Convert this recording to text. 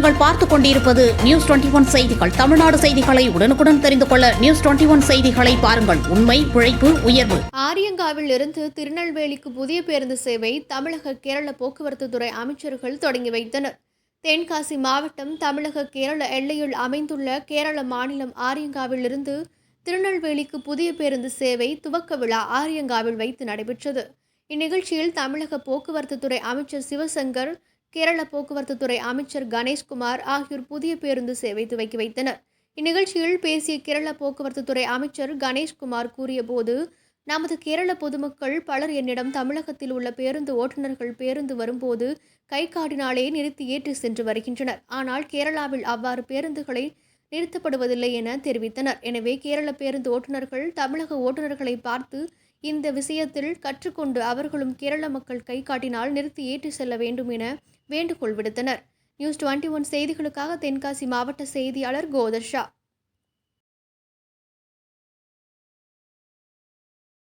நீங்கள் பார்த்துக் கொண்டிருப்பது நியூஸ் 21 செய்திகள். தமிழ்நாடு செய்திகளை உடனுக்குடன் தெரிந்து கொள்ள நியூஸ் 21 செய்திகளை பாருங்கள். உண்மை, உழைப்பு, உயர்வு. ஆரியங்காவில் இருந்து திருநெல்வேலிக்கு புதிய பேருந்து சேவை தமிழக கேரள போக்குவரத்து துறை அமைச்சர்கள் தொடங்கி வைத்தனர். தென்காசி மாவட்டம் தமிழக கேரள எல்லையில் அமைந்துள்ள கேரள மாநிலம் ஆரியங்காவில் இருந்து திருநெல்வேலிக்கு புதிய பேருந்து சேவை துவக்க விழா ஆரியங்காவில் வைத்து நடைபெற்றது. இந்நிகழ்ச்சியில் தமிழக போக்குவரத்து துறை அமைச்சர் சிவசங்கர், கேரள போக்குவரத்து துறை அமைச்சர் கணேஷ்குமார் ஆகியோர் புதிய பேருந்து சேவை துவக்கி வைத்தனர். இந்நிகழ்ச்சியில் பேசிய கேரள போக்குவரத்து துறை அமைச்சர் கணேஷ்குமார் கூறியபோது, நமது கேரள பொதுமக்கள் பலர் என்னிடம் தமிழகத்தில் உள்ள பேருந்து ஓட்டுநர்கள் பேருந்து வரும்போது கை காட்டினாலே நிறுத்தி ஏற்றி சென்று வருகின்றனர். ஆனால் கேரளாவில் அவ்வாறு பேருந்துகளை நிறுத்தப்படுவதில்லை என தெரிவித்தனர். எனவே கேரள பேருந்து ஓட்டுநர்கள் தமிழக ஓட்டுநர்களை பார்த்து இந்த விஷயத்தில் கற்றுக்கொண்டு அவர்களும் கேரள மக்கள் கை காட்டினால் நிறுத்தி ஏற்றி செல்ல வேண்டும் என வேண்டுகோள் விடுத்தனர். நியூஸ் 21 செய்திகளுக்காக தென்காசி மாவட்ட செய்தியாளர் கோதர்ஷா.